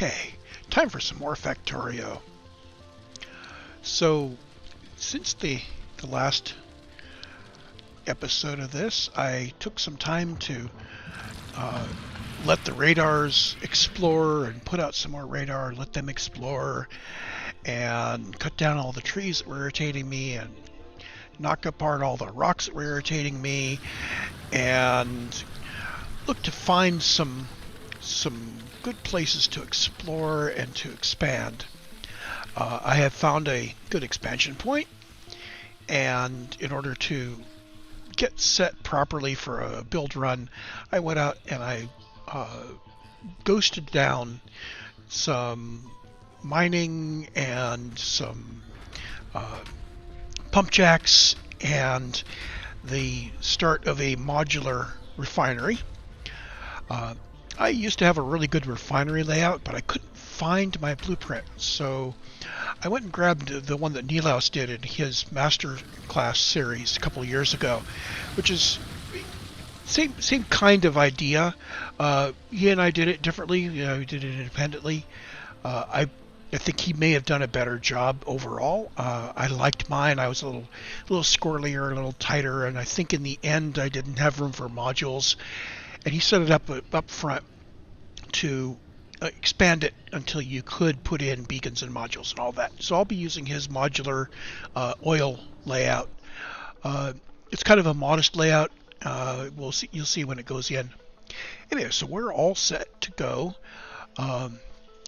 Okay, time for some more Factorio. So, since the last episode of this, I took some time to let the radars explore and put out some more radar, let them explore, and cut down all the trees that were irritating me, and knock apart all the rocks that were irritating me, and look to find some good places to explore and to expand. I have found a good expansion point, and in order to get set properly for a build run, I went out and I ghosted down some mining and some pump jacks and the start of a modular refinery. I used to have a really good refinery layout, but I couldn't find my blueprint, so I went and grabbed the one that Nilaus did in his master class series a couple of years ago, which is same kind of idea. He and I did it differently. We did it independently. I think he may have done a better job overall. I liked mine. I was a little squirrelier, a little tighter, and I think in the end I didn't have room for modules. And he set it up front to expand it until you could put in beacons and modules and all that. So I'll be using his modular oil layout. It's kind of a modest layout. You'll see when it goes in. Anyway, so we're all set to go.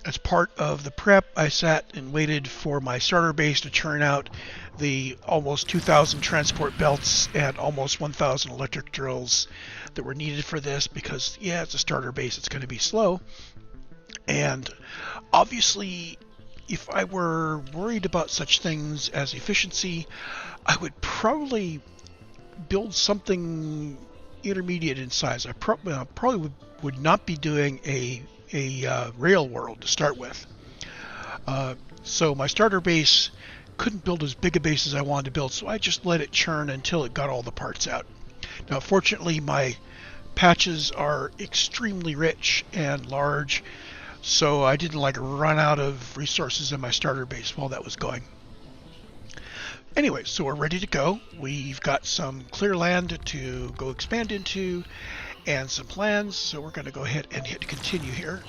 As part of the prep, I sat and waited for my starter base to churn out the almost 2,000 transport belts and almost 1,000 electric drills that were needed for this, because yeah, it's a starter base, it's going to be slow. And obviously, if I were worried about such things as efficiency, I would probably build something intermediate in size. I probably would not be doing a rail world to start with. So my starter base couldn't build as big a base as I wanted to build, so I just let it churn until it got all the parts out. Now, fortunately, my patches are extremely rich and large, so I didn't run out of resources in my starter base while that was going. Anyway, so we're ready to go. We've got some clear land to go expand into and some plans, so we're going to go ahead and hit continue here.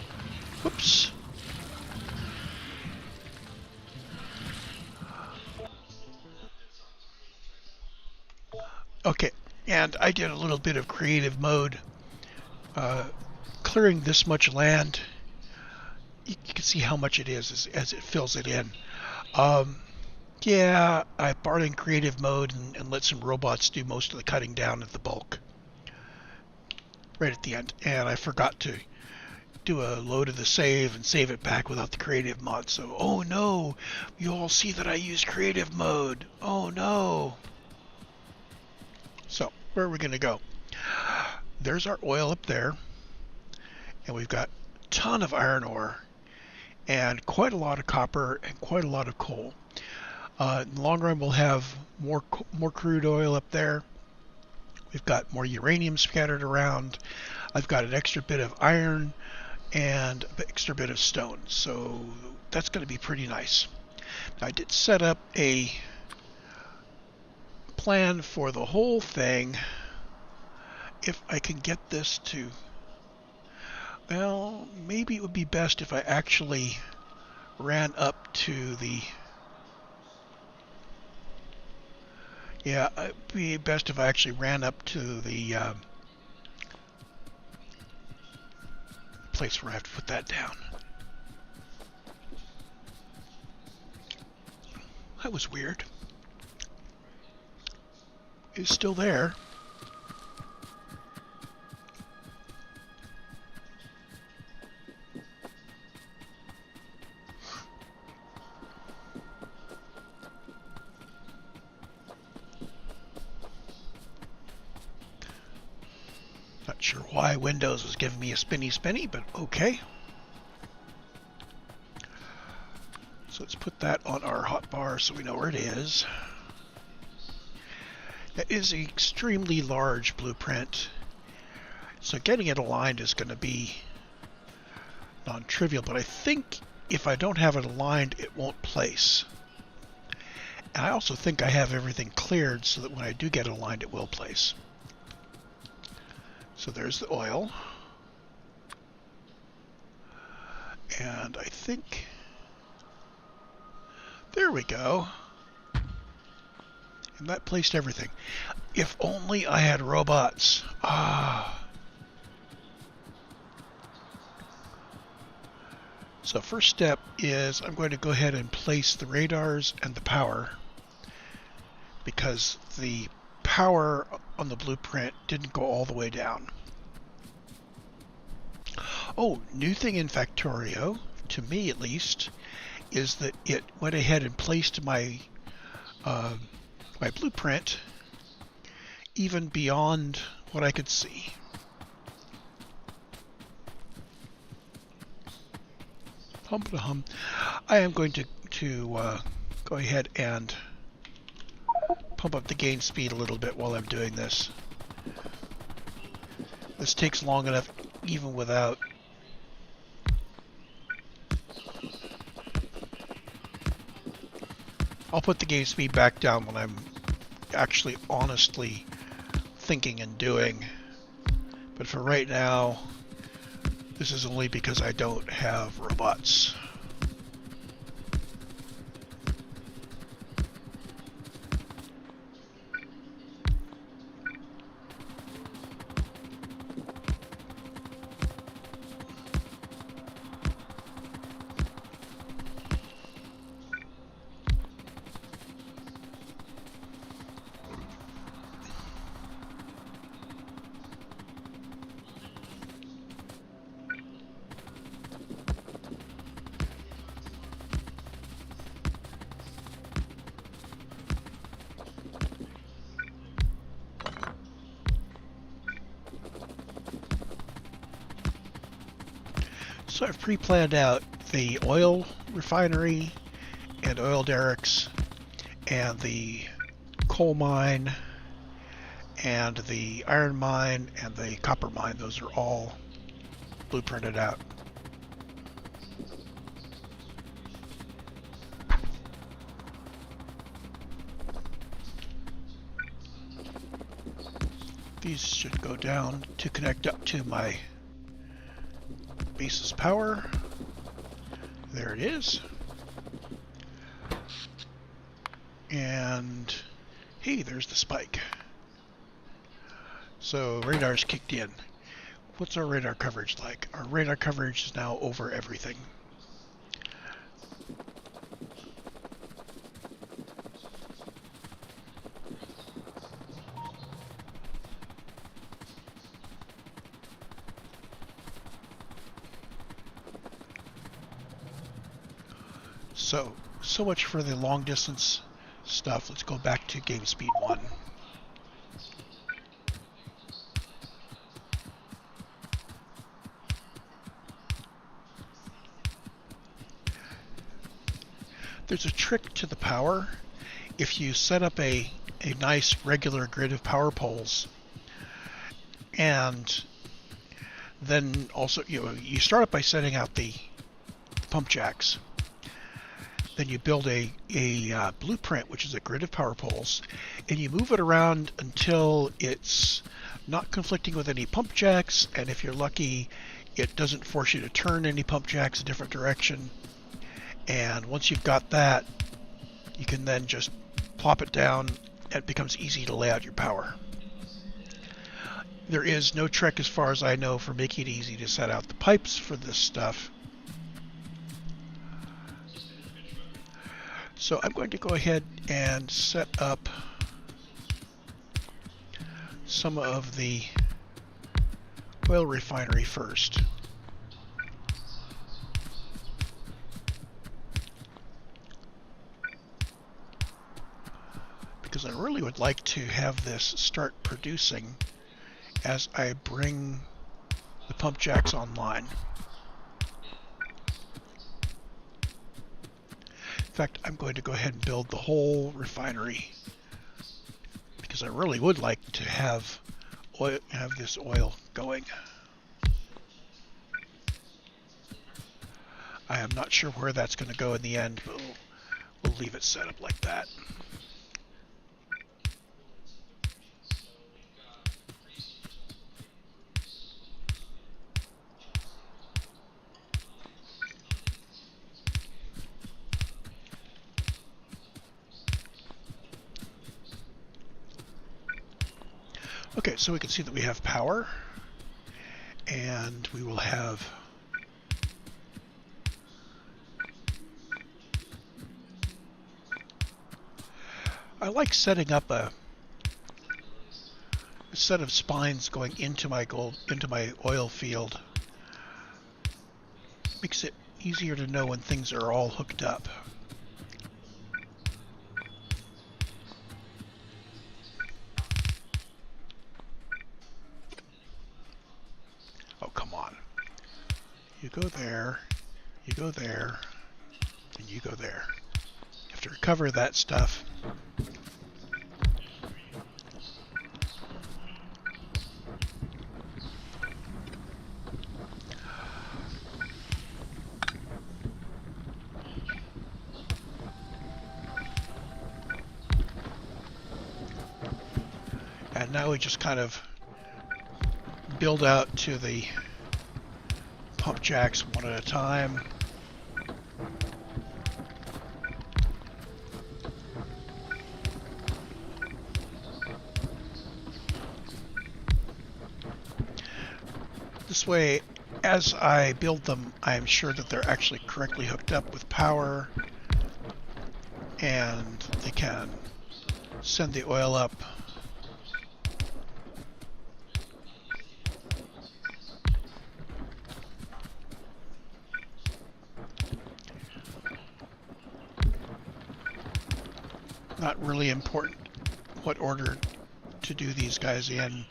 Whoops. Okay, and I did a little bit of creative mode. Clearing this much land, you can see how much it is as it fills it in. Yeah, I brought in creative mode and let some robots do most of the cutting down at the bulk right at the end, and I forgot to do a load of the save and save it back without the creative mod. So, oh no, you all see that I use creative mode. Oh no. So, where are we going to go? There's our oil up there, and we've got a ton of iron ore and quite a lot of copper and quite a lot of coal. In the long run, we'll have more crude oil up there. We've got more uranium scattered around. I've got an extra bit of iron and an extra bit of stone, so that's going to be pretty nice. Now, I did set up a plan for the whole thing. If I can get this to, well, maybe it would be best if I actually ran up to the, yeah, it'd be best if I actually ran up to the place where I have to put that down. That was weird. It's still there. Not sure why Windows was giving me a spinny, but okay. So let's put that on our hotbar so we know where it is. That is an extremely large blueprint, so getting it aligned is going to be non-trivial, but I think if I don't have it aligned, it won't place. And I also think I have everything cleared so that when I do get it aligned, it will place. So there's the oil. And I think, there we go. And that placed everything. If only I had robots. So first step is I'm going to go ahead and place the radars and the power, because the power on the blueprint didn't go all the way down. Oh, new thing in Factorio, to me at least, is that it went ahead and placed my my blueprint even beyond what I could see. Hum. I am going to go ahead and pump up the gain speed a little bit while I'm doing this. This takes long enough even without. I'll put the gain speed back down when I'm actually honestly thinking and doing. But for right now, this is only because I don't have robots. So I've pre-planned out the oil refinery and oil derricks and the coal mine and the iron mine and the copper mine. Those are all blueprinted out. These should go down to connect up to my base's power. There it is. And hey, there's the spike. So radar's kicked in. What's our radar coverage like? Our radar coverage is now over everything. So much for the long distance stuff. Let's go back to game speed 1. There's a trick to the power. If you set up a nice regular grid of power poles, and then also you start up by setting out the pump jacks. Then you build a blueprint, which is a grid of power poles, and you move it around until it's not conflicting with any pump jacks, and if you're lucky, it doesn't force you to turn any pump jacks a different direction. And once you've got that, you can then just plop it down, and it becomes easy to lay out your power. There is no trick, as far as I know, for making it easy to set out the pipes for this stuff. So I'm going to go ahead and set up some of the oil refinery first. Because I really would like to have this start producing as I bring the pump jacks online. In fact, I'm going to go ahead and build the whole refinery because I really would like to have this oil going. I am not sure where that's going to go in the end, but we'll leave it set up like that. Okay, so we can see that we have power, and we will have I like setting up a set of spines going into my oil field. Makes it easier to know when things are all hooked up. Oh, come on. You go there, you go there, and you go there. You have to recover that stuff. And now we just kind of build out to the pump jacks one at a time. This way, as I build them, I am sure that they're actually correctly hooked up with power, and they can send the oil up. Not really important what order to do these guys in,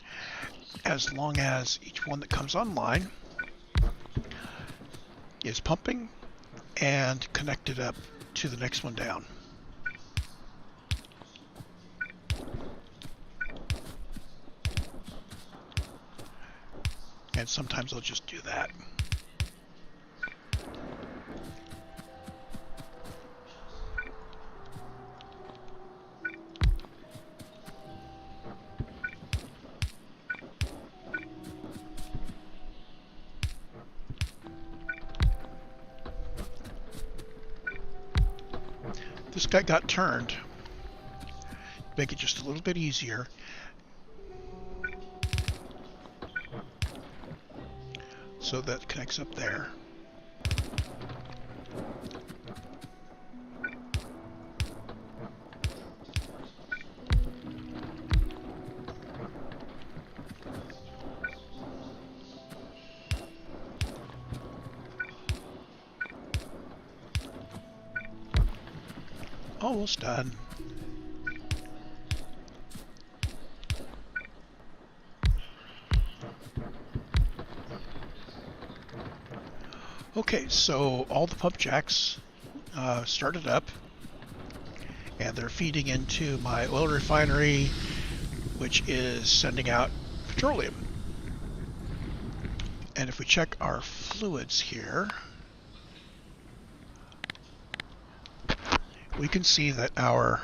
as long as each one that comes online is pumping and connected up to the next one down. And sometimes I'll just do that. This guy got turned. Make it just a little bit easier. So that connects up there. Almost done. Okay, so all the pump jacks started up, and they're feeding into my oil refinery, which is sending out petroleum. And if we check our fluids here, we can see that our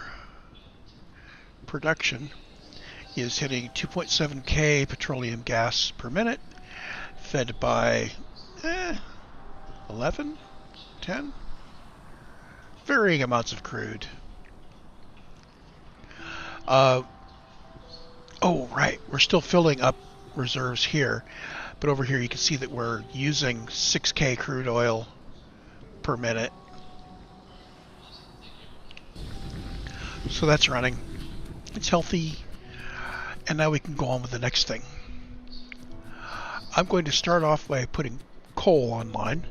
production is hitting 2.7K petroleum gas per minute, fed by 11, 10, varying amounts of crude. Oh, right, we're still filling up reserves here, but over here you can see that we're using 6K crude oil per minute. So that's running. It's healthy. And now we can go on with the next thing. I'm going to start off by putting coal online.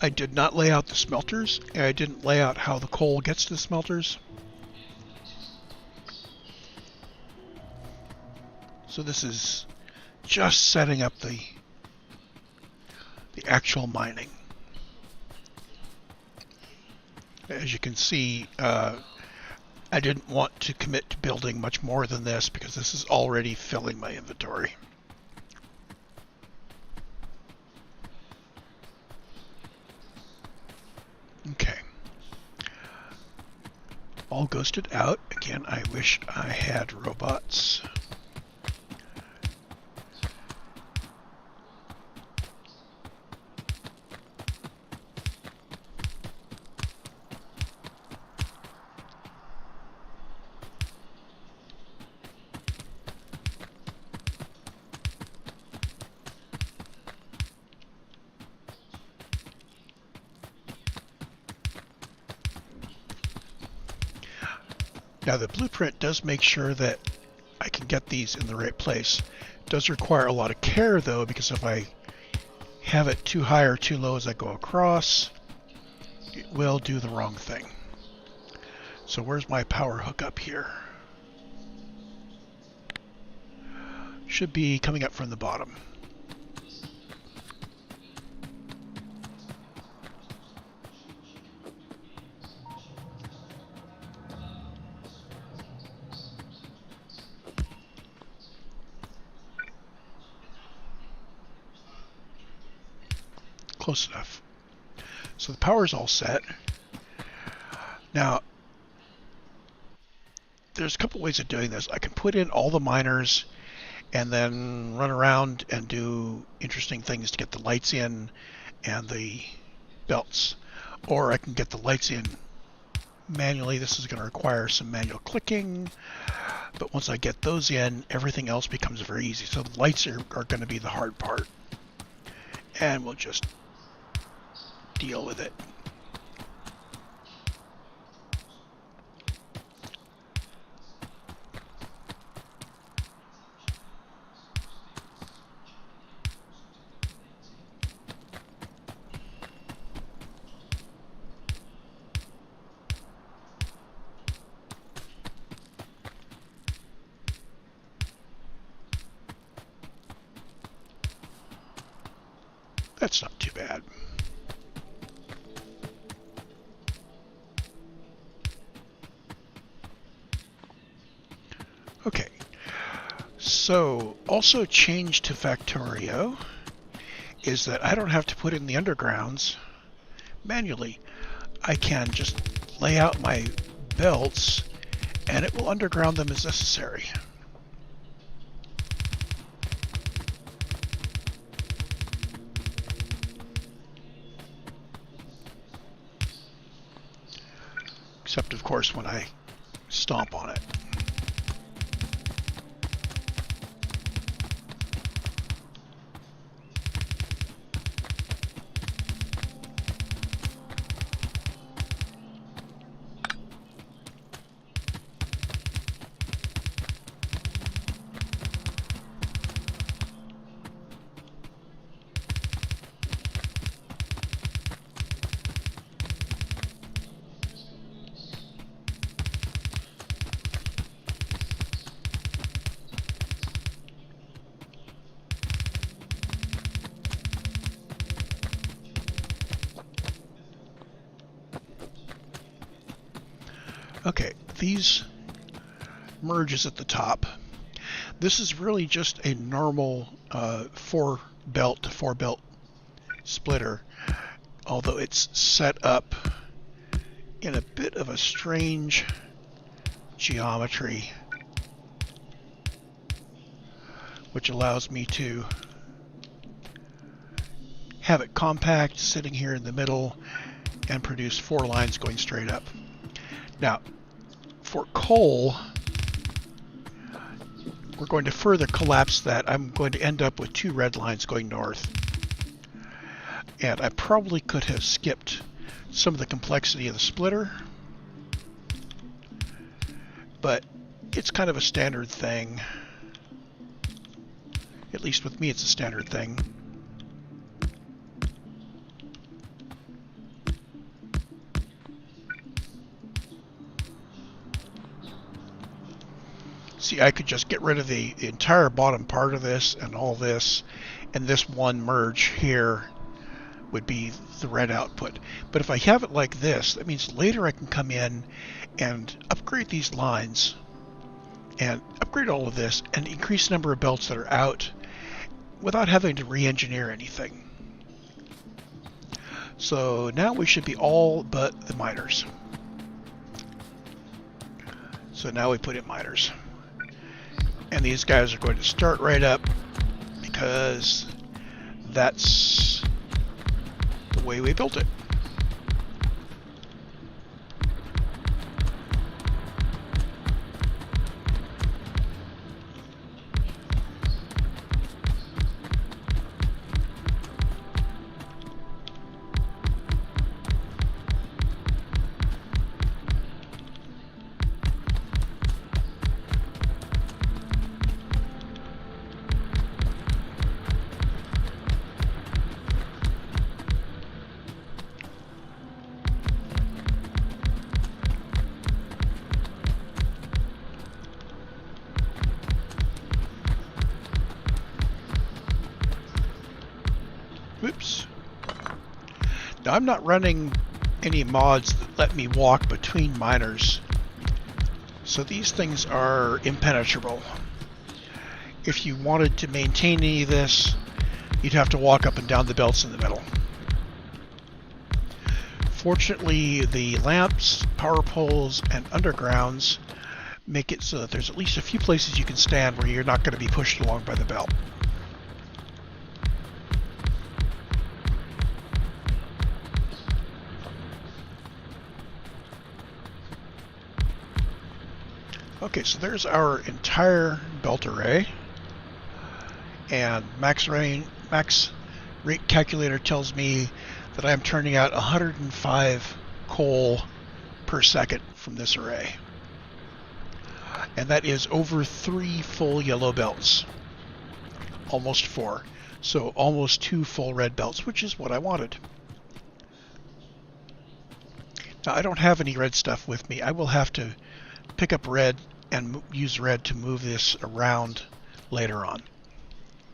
I did not lay out the smelters, and I didn't lay out how the coal gets to the smelters. So this is just setting up the actual mining. As you can see, I didn't want to commit to building much more than this because this is already filling my inventory. all ghosted out. Again, I wish I had robots. Now the blueprint does make sure that I can get these in the right place. It does require a lot of care though, because if I have it too high or too low as I go across, it will do the wrong thing. So where's my power hookup here? Should be coming up from the bottom. Close enough. So the power's all set. Now, there's a couple ways of doing this. I can put in all the miners and then run around and do interesting things to get the lights in and the belts. Or I can get the lights in manually. This is going to require some manual clicking. But once I get those in, everything else becomes very easy. So the lights are going to be the hard part. And we'll just deal with it. That's not too bad. Okay, so also change to Factorio is that I don't have to put in the undergrounds manually. I can just lay out my belts and it will underground them as necessary. Except, of course, when I stomp on it. Okay, these merges at the top. This is really just a normal 4-belt to 4-belt splitter, although it's set up in a bit of a strange geometry, which allows me to have it compact, sitting here in the middle, and produce 4 lines going straight up. Now, for coal, we're going to further collapse that. I'm going to end up with 2 red lines going north. And I probably could have skipped some of the complexity of the splitter, but it's kind of a standard thing. At least with me, it's a standard thing. See, I could just get rid of the entire bottom part of this and all this, and this one merge here would be the red output. But if I have it like this, that means later I can come in and upgrade these lines and upgrade all of this and increase the number of belts that are out without having to re-engineer anything. So now we should be all but the miners. So now we put in miners. And these guys are going to start right up because that's the way we built it. Oops. Now I'm not running any mods that let me walk between miners, so these things are impenetrable. If you wanted to maintain any of this, you'd have to walk up and down the belts in the middle. Fortunately, the lamps, power poles, and undergrounds make it so that there's at least a few places you can stand where you're not going to be pushed along by the belt. Okay, so there's our entire belt array, and max rate calculator tells me that I'm turning out 105 coal per second from this array, and that is over 3 full yellow belts, almost 4, so almost 2 full red belts, which is what I wanted. Now I don't have any red stuff with me. I will have to pick up red and use red to move this around later on.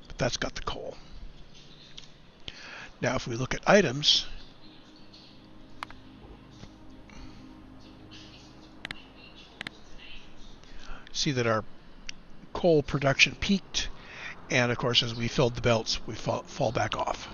But that's got the coal. Now if we look at items, see that our coal production peaked, and of course as we filled the belts we fall back off.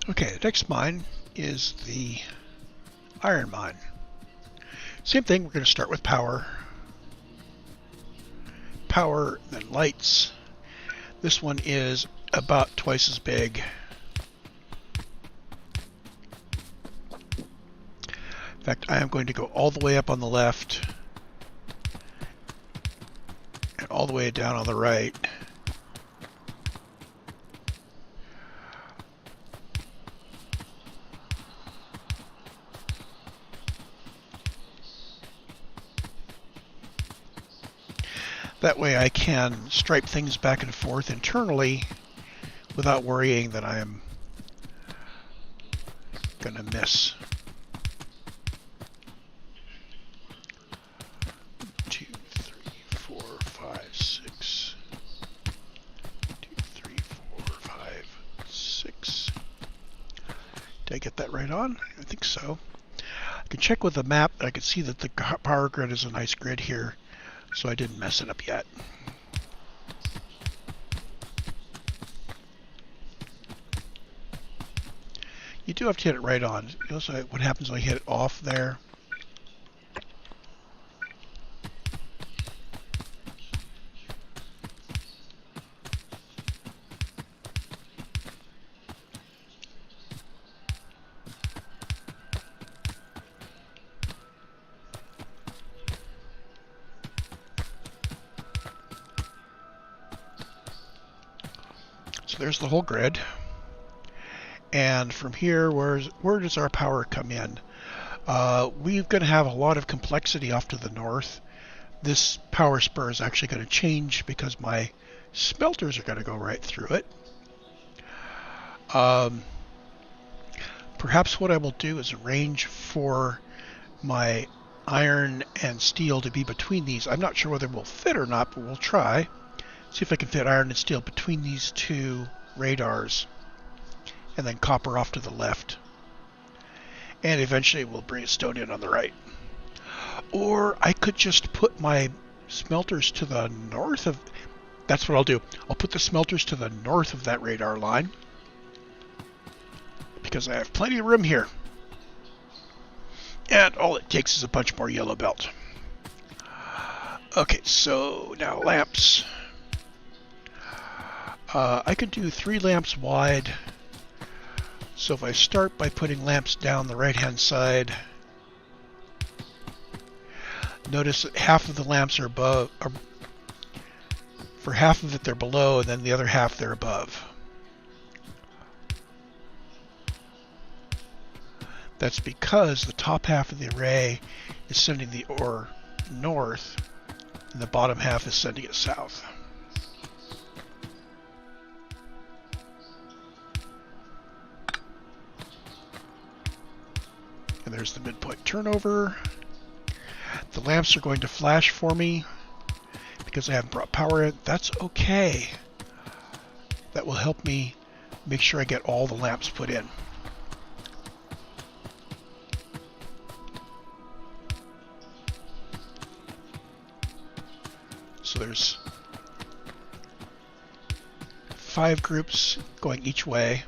Okay, the next mine is the iron mine. Same thing, we're going to start with power. Power, then lights. This one is about twice as big. In fact, I am going to go all the way up on the left and all the way down on the right. That way I can stripe things back and forth internally without worrying that I am going to miss. 2, 3, 4, 5, 6. 2, 3, 4, 5, 6. Did I get that right on? I think so. I can check with the map. I can see that the power grid is a nice grid here, so I didn't mess it up yet. You do have to hit it right on. You also, what happens when I hit it off there? So there's the whole grid. And from here, where does our power come in? We're going to have a lot of complexity off to the north. This power spur is actually going to change because my smelters are going to go right through it. Um, Perhaps what I will do is arrange for my iron and steel to be between these. I'm not sure whether we'll fit or not, but we'll try. See if I can fit iron and steel between these two radars, and then copper off to the left. And eventually we'll bring a stone in on the right. Or I could just put my smelters to the north of... That's what I'll do. I'll put the smelters to the north of that radar line, because I have plenty of room here. And all it takes is a bunch more yellow belt. Okay, so now lamps. I can do 3 lamps wide. So if I start by putting lamps down the right-hand side, notice that half of the lamps are above. For half of it they're below, and then the other half they're above. That's because the top half of the array is sending the ore north, and the bottom half is sending it south. And there's the midpoint turnover. The lamps are going to flash for me because I haven't brought power in. That's okay. That will help me make sure I get all the lamps put in. So there's 5 groups going each way.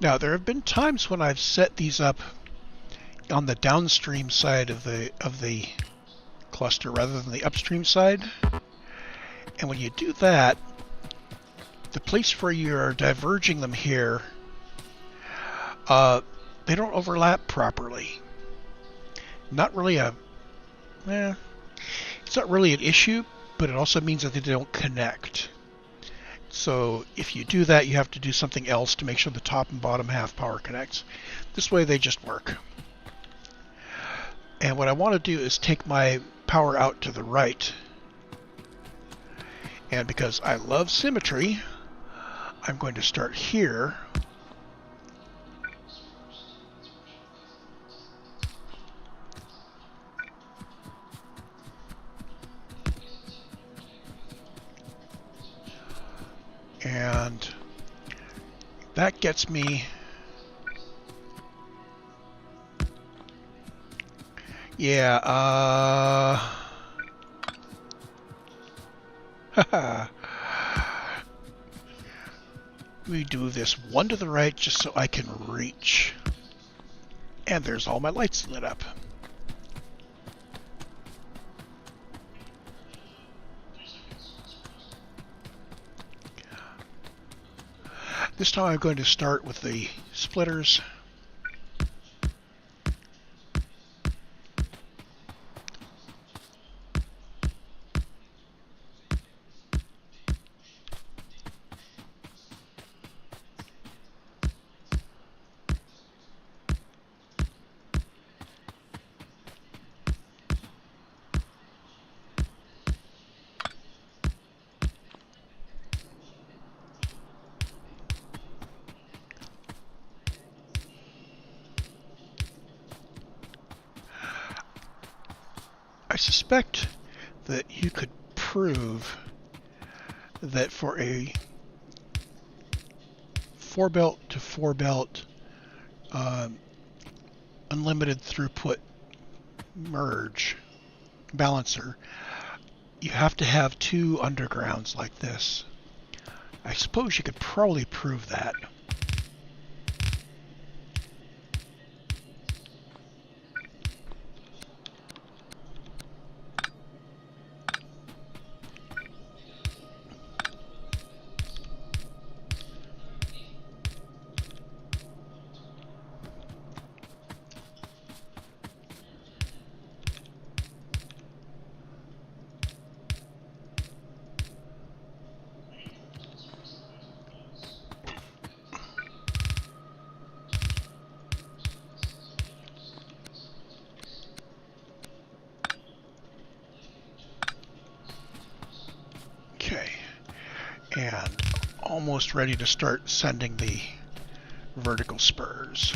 Now, there have been times when I've set these up on the downstream side of the cluster rather than the upstream side. And when you do that, the place where you're diverging them here, they don't overlap properly. Not really it's not really an issue, but it also means that they don't connect. So if you do that, you have to do something else to make sure the top and bottom half power connects. This way they just work. And what I want to do is take my power out to the right. And because I love symmetry, I'm going to start here. And that gets me, we do this one to the right just so I can reach. And there's all my lights lit up. This time I'm going to start with the splitters. I suspect that you could prove that for a 4-belt to 4-belt unlimited throughput merge balancer, you have to have 2 undergrounds like this. I suppose you could probably prove that. and almost ready to start sending the vertical spurs.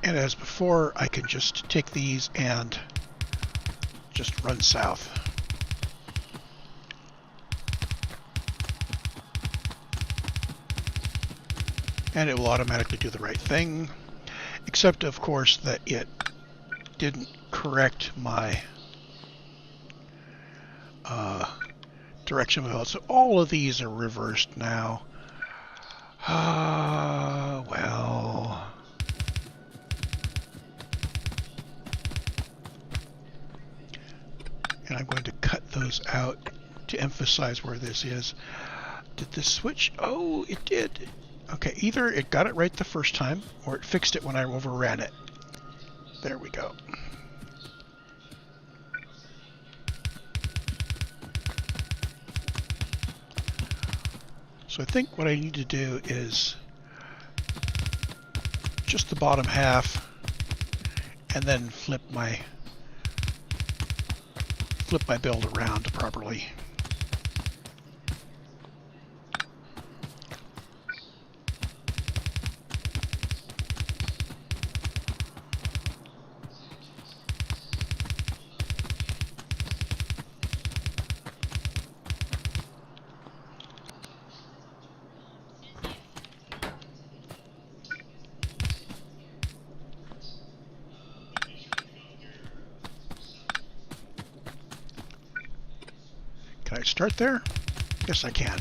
And as before, I can just take these and just run south. And it will automatically do the right thing, except of course that it didn't correct my direction wheel. So all of these are reversed now. Well. And I'm going to cut those out to emphasize where this is. Did this switch? Oh, it did. Okay, either it got it right the first time, or it fixed it when I overran it. There we go. So I think what I need to do is just the bottom half, and then flip my build around properly. Can I start there? Yes, I can.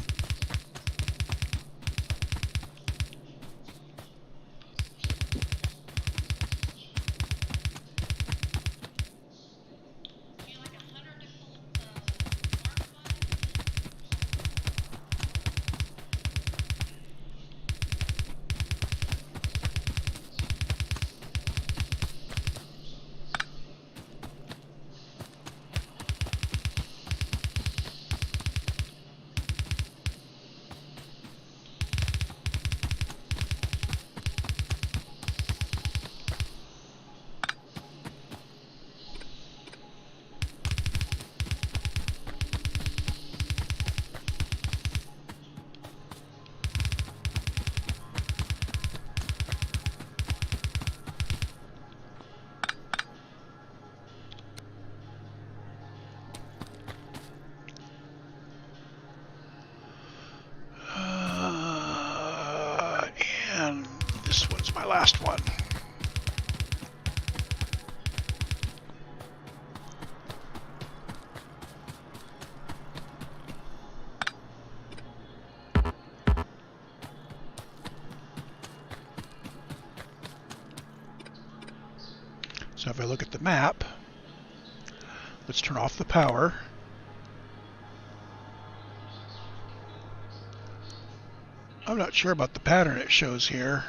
And this one's my last one. So if I look at the map, let's turn off the power. I'm not sure about the pattern it shows here.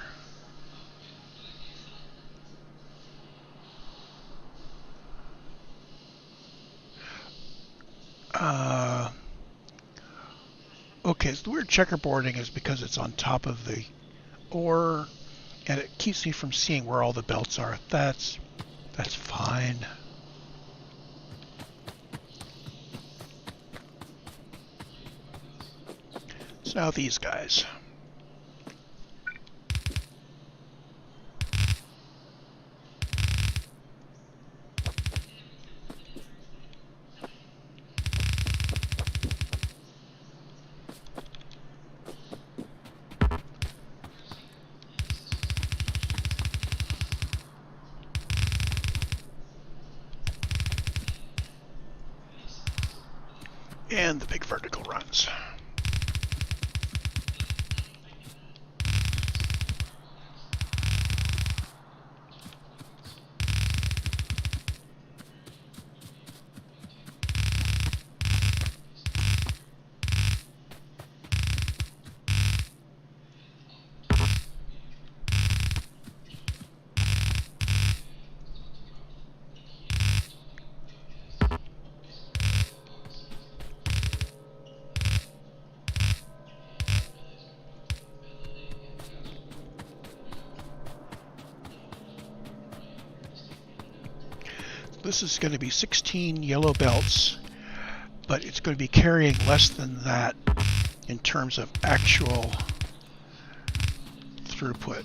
Okay, so the weird checkerboarding is because it's on top of the ore, and it keeps me from seeing where all the belts are. That's fine. So now these guys. And the big vertical runs. This is going to be 16 yellow belts, but it's going to be carrying less than that in terms of actual throughput.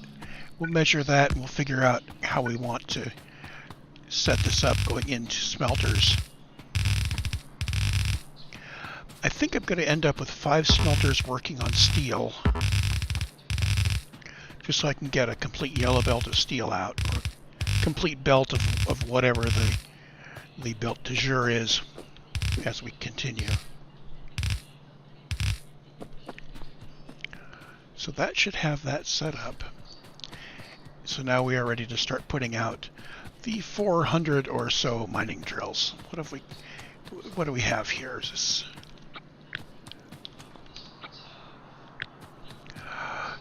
We'll measure that and we'll figure out how we want to set this up going into smelters. I think I'm going to end up with 5 smelters working on steel, just so I can get a complete yellow belt of steel out, or complete belt of whatever the belt du jour is as we continue. So that should have that set up. So now we are ready to start putting out the 400 or so mining drills. What do we have here? Is this...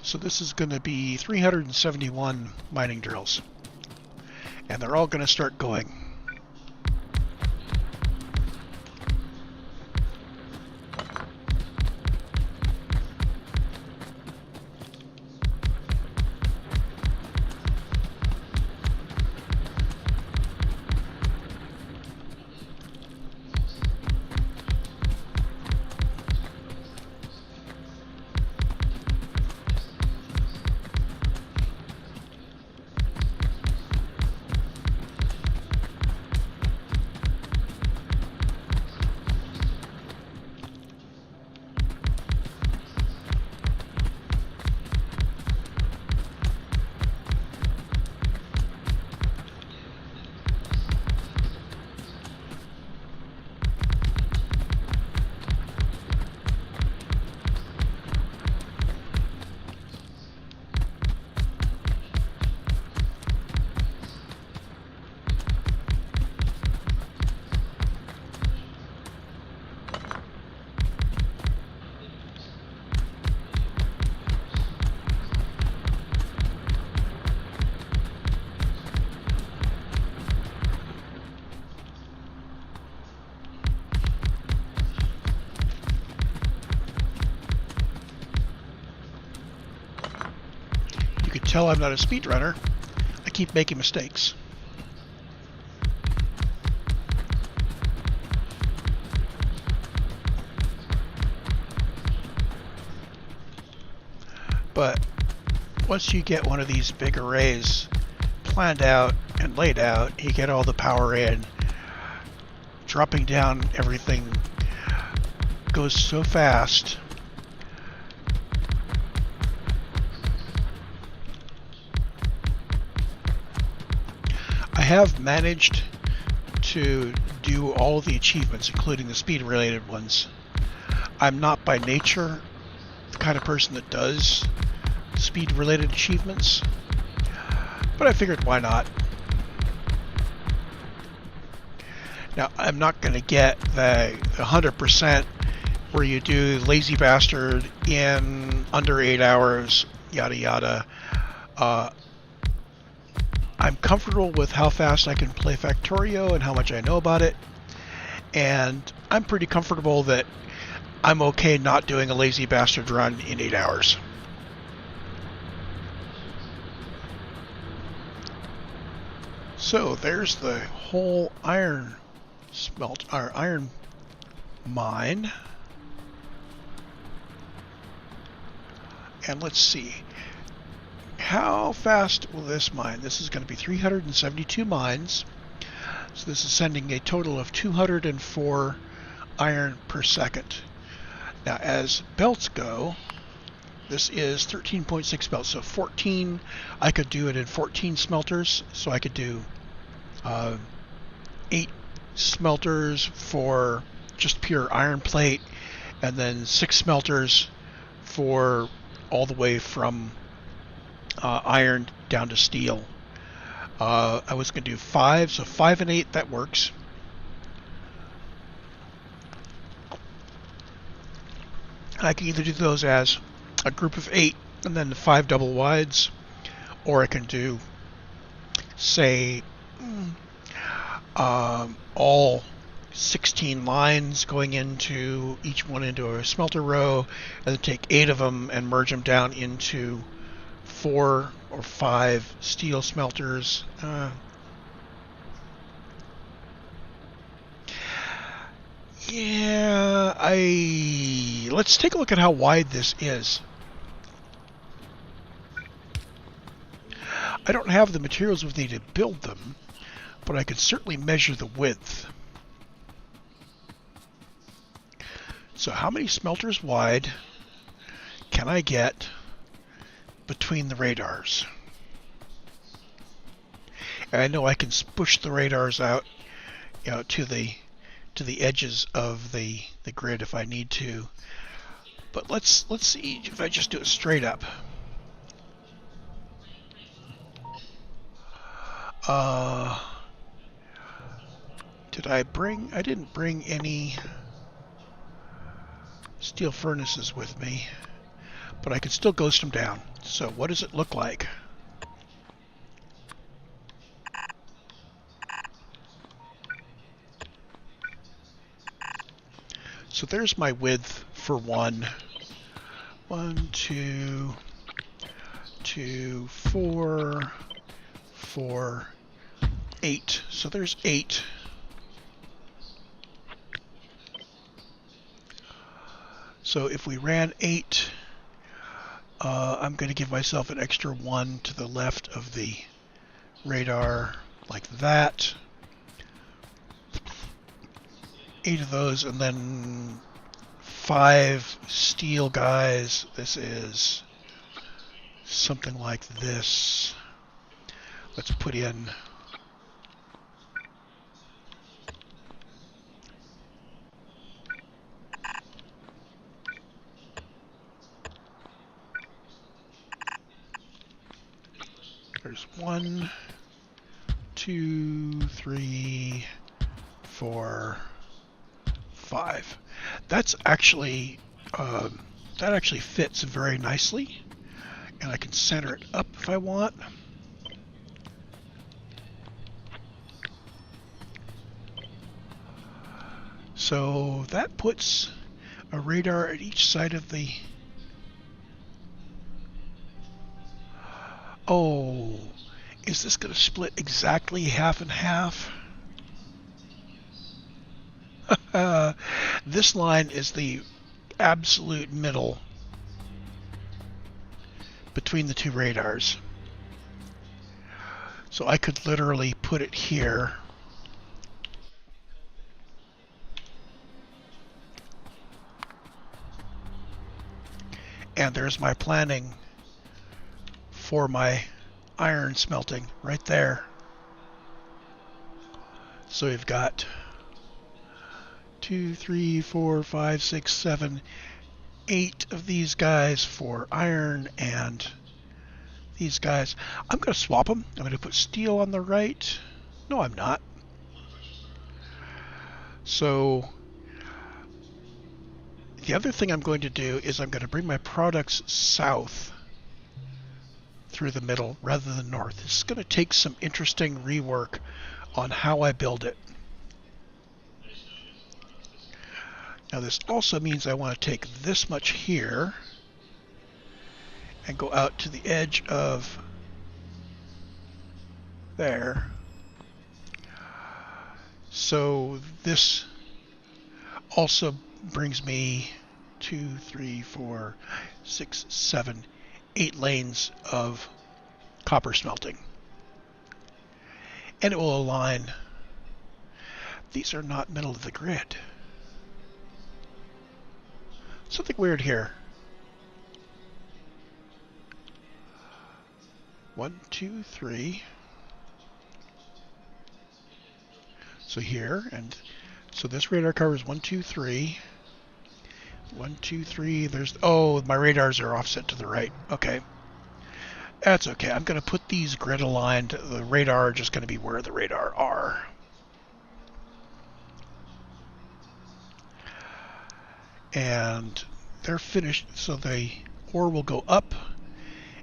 So this is going to be 371 mining drills, and they're all going to start going. You can tell I'm not a speedrunner. I keep making mistakes. But once you get one of these big arrays planned out and laid out, you get all the power in, dropping down everything goes so fast. I have managed to do all the achievements, including the speed-related ones. I'm not by nature the kind of person that does speed-related achievements, but I figured why not. Now, I'm not going to get the 100% where you do Lazy Bastard in under 8 hours, yada yada. I'm comfortable with how fast I can play Factorio and how much I know about it, and I'm pretty comfortable that I'm okay not doing a Lazy Bastard run in 8 hours. So there's the whole iron iron mine, and let's see. How fast will this mine? This is going to be 372 mines. So this is sending a total of 204 iron per second. Now, as belts go, this is 13.6 belts. So 14, I could do it in 14 smelters. So I could do 8 smelters for just pure iron plate, and then 6 smelters for all the way from iron down to steel. I was going to do 5, so 5 and 8, that works. I can either do those as a group of 8 and then 5 double wides, or I can do, say, all 16 lines going into each one into a smelter row, and then take 8 of them and merge them down into 4 or 5 steel smelters. Yeah, let's take a look at how wide this is. I don't have the materials with me to build them, but I can certainly measure the width. So how many smelters wide can I get between the radars? And I know I can push the radars out, to the edges of the grid if I need to. But let's see if I just do it straight up. Did I bring? I didn't bring any steel furnaces with me, but I can still ghost them down. So what does it look like? So there's my width for 1, 2, 4, 4, 8. So there's 8. So if we ran 8, I'm going to give myself an extra 1 to the left of the radar, like that. 8 of those, and then 5 steel guys. This is something like this. Let's put in there's 1, 2, 3, 4, 5. That's actually that actually fits very nicely, and I can center it up if I want. So that puts a radar at each side of the... Oh, is this going to split exactly half and half? This line is the absolute middle between the two radars. So I could literally put it here. And there's my planning for my iron smelting right there. So we've got 2, 3, 4, 5, 6, 7, 8 of these guys for iron, and these guys. I'm going to swap them. I'm going to put steel on the right. No, I'm not. So the other thing I'm going to do is I'm going to bring my products south through the middle rather than north. This is going to take some interesting rework on how I build it. Now this also means I want to take this much here and go out to the edge of there. So this also brings me 2, 3, 4, 6, 7, 8 lanes of copper smelting. And it will align. These are not middle of the grid. Something weird here. 1, 2, 3. So here, and so this radar covers 1, 2, 3. 1, 2, 3. There's, oh, my radars are offset to the right. Okay. That's okay. I'm going to put these grid aligned. The radar are just going to be where the radar are. And they're finished, so the ore will go up,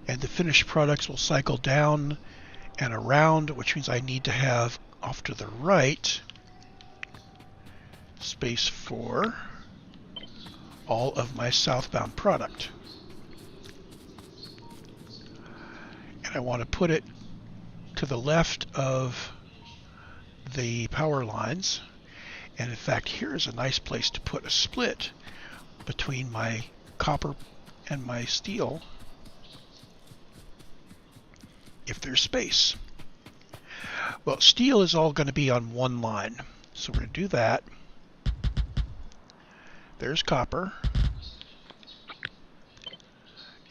and the finished products will cycle down and around, which means I need to have off to the right space for all of my southbound product. And I want to put it to the left of the power lines, And in fact, here's a nice place to put a split between my copper and my steel, if there's space. Well, steel is all going to be on one line, so we're going to do that. There's copper,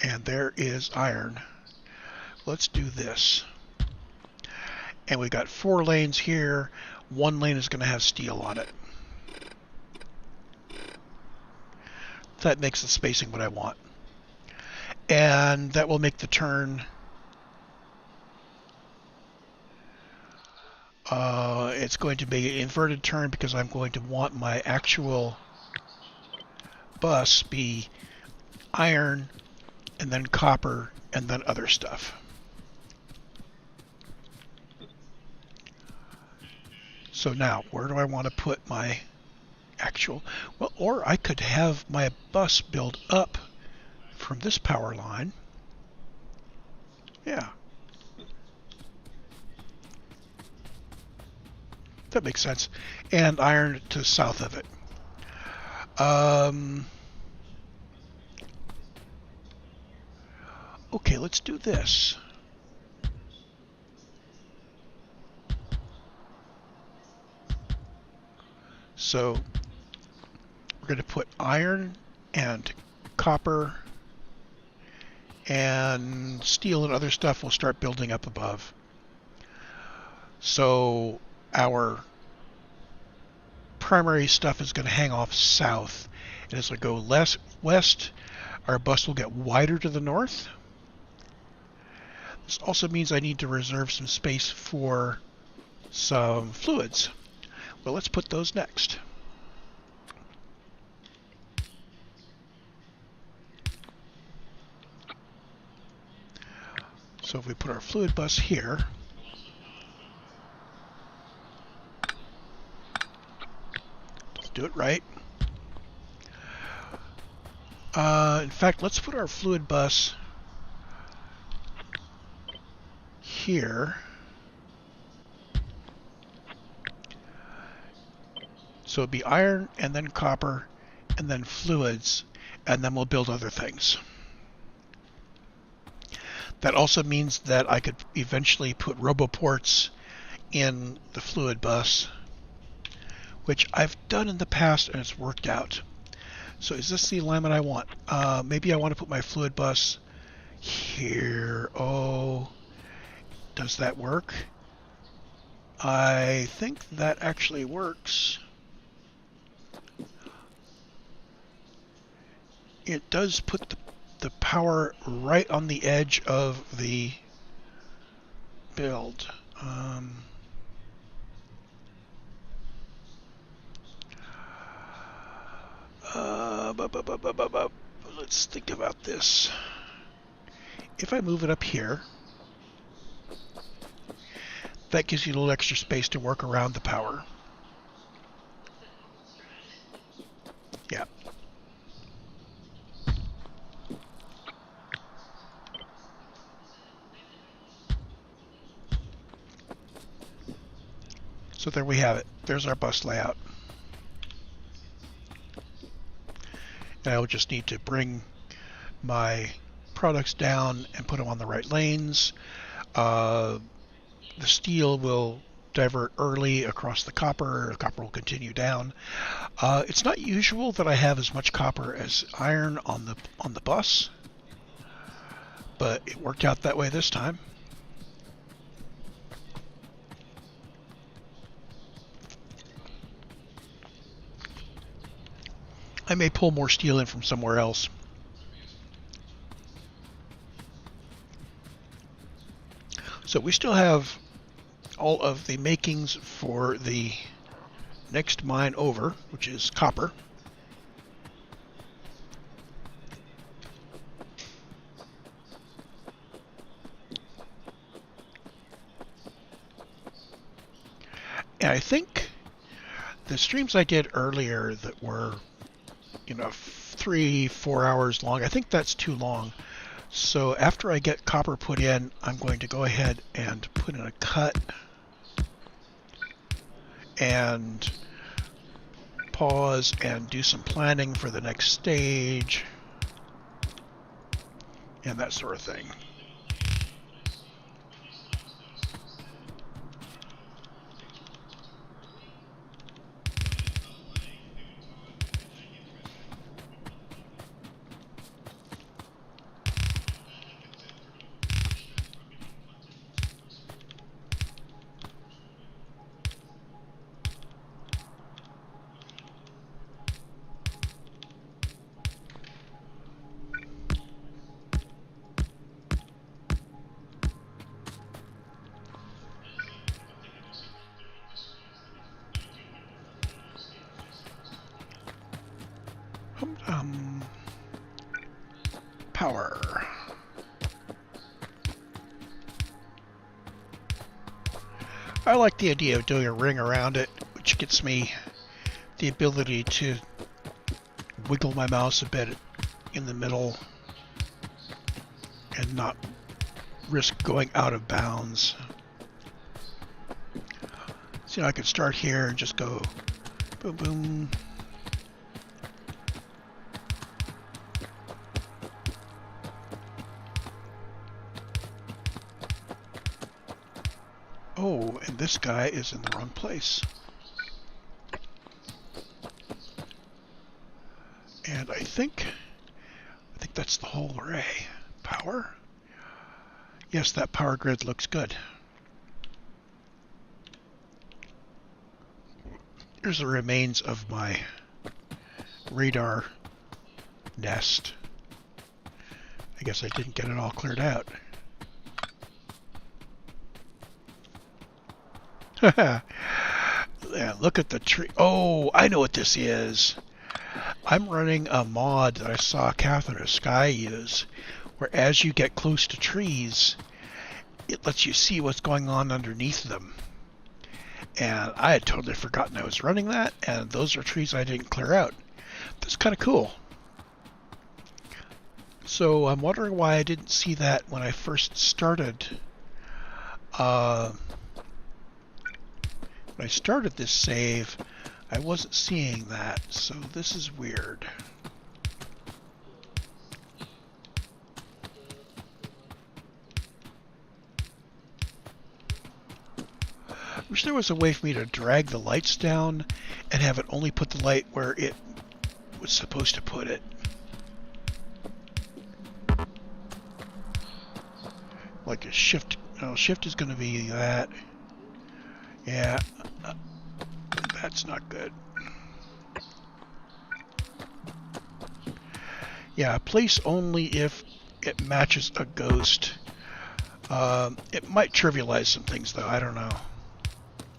and there is iron. Let's do this. And we got 4 lanes here. 1 lane is going to have steel on it. That makes the spacing what I want. And that will make the turn. It's going to be an inverted turn because I'm going to want my actual bus be iron and then copper and then other stuff. So now, where do I want to put my actual... Well, or I could have my bus build up from this power line. Yeah. That makes sense. And iron to south of it. Okay, let's do this. So we're going to put iron and copper and steel and other stuff will start building up above. So our primary stuff is going to hang off south. And as we go west, our bus will get wider to the north. This also means I need to reserve some space for some fluids. Well, let's put those next. So if we put our fluid bus here, let's do it right. In fact, let's put our fluid bus here. So it'd be iron and then copper and then fluids, and then we'll build other things. That also means that I could eventually put roboports in the fluid bus, which I've done in the past and it's worked out. So is this the alignment I want? Maybe I want to put my fluid bus here. Oh, does that work? I think that actually works. It does put the power right on the edge of the build. Let's think about this. If I move it up here, that gives you a little extra space to work around the power. Yeah. So there we have it. There's our bus layout. And I will just need to bring my products down and put them on the right lanes. The steel will divert early across the copper. The copper will continue down. It's not usual that I have as much copper as iron on the bus, but it worked out that way this time. I may pull more steel in from somewhere else. So we still have all of the makings for the next mine over, which is copper. And I think the streams I did earlier that were 3-4 hours long. I think that's too long. So after I get copper put in, I'm going to go ahead and put in a cut and pause and do some planning for the next stage and that sort of thing. Power. I like the idea of doing a ring around it, which gets me the ability to wiggle my mouse a bit in the middle and not risk going out of bounds. So I could start here and just go boom, boom. Oh, and this guy is in the wrong place. And I think that's the whole array. Power? Yes, that power grid looks good. Here's the remains of my radar nest. I guess I didn't get it all cleared out. Yeah, look at the tree. Oh, I know what this is. I'm running a mod that I saw Catherine of Sky use, where as you get close to trees, it lets you see what's going on underneath them. And I had totally forgotten I was running that, and those are trees I didn't clear out. That's kind of cool. So I'm wondering why I didn't see that when I first started. When I started this save, I wasn't seeing that, so this is weird. I wish there was a way for me to drag the lights down and have it only put the light where it was supposed to put it. Like a shift. No, shift is going to be that. Yeah, that's not good. Yeah, place only if it matches a ghost. It might trivialize some things, though. I don't know.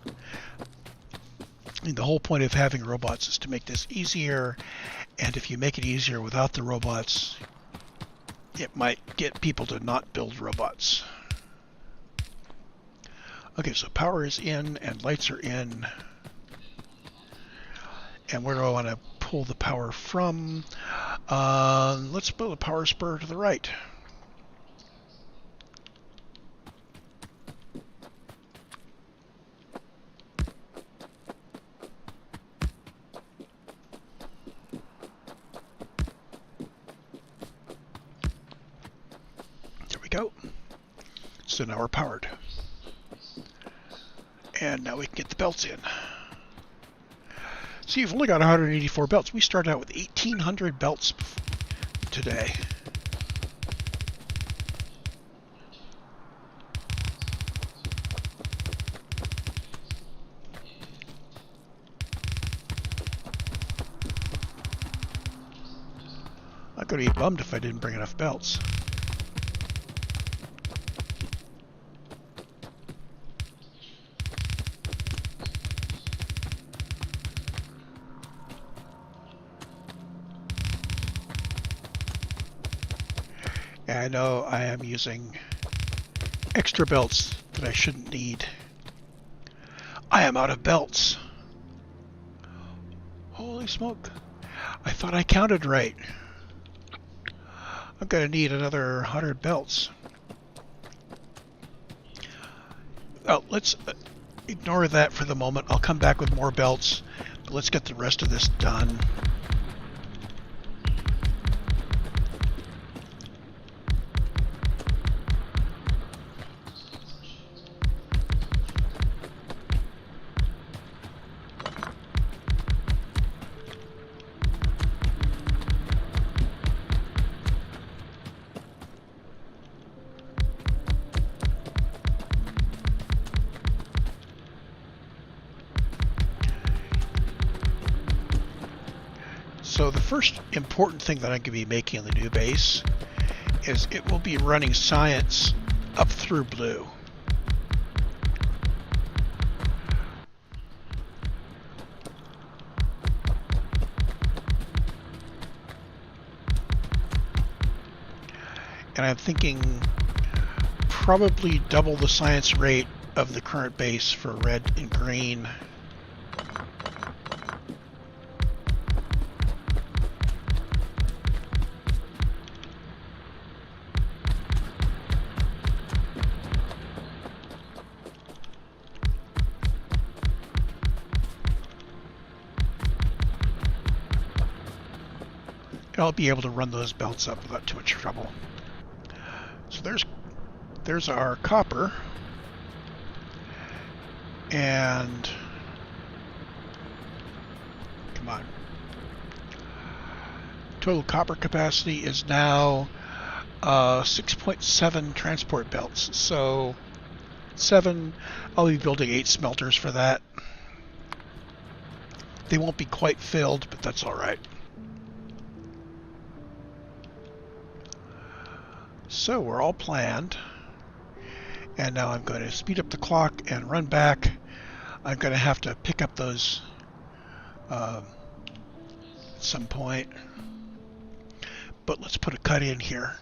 I mean, the whole point of having robots is to make this easier, and if you make it easier without the robots, it might get people to not build robots. Okay, so power is in and lights are in. And where do I want to pull the power from? Let's build a power spur to the right. There we go. So now we're powered. And now we can get the belts in. See, you've only got 184 belts. We started out with 1,800 belts today. I'm going to be bummed if I didn't bring enough belts. I know I am using extra belts that I shouldn't need. I am out of belts. Holy smoke. I thought I counted right. I'm going to need another 100 belts. Oh, let's ignore that for the moment. I'll come back with more belts. let's get the rest of this done. So the first important thing that I'm going to be making in the new base is it will be running science up through blue. And I'm thinking probably double the science rate of the current base for red and green. I'll be able to run those belts up without too much trouble. So there's our copper, and come on, total copper capacity is now 6.7 transport belts. So 7, I'll be building 8 smelters for that. They won't be quite filled, but that's all right. So we're all planned, and now I'm going to speed up the clock and run back. I'm going to have to pick up those at some point, but let's put a cut in here.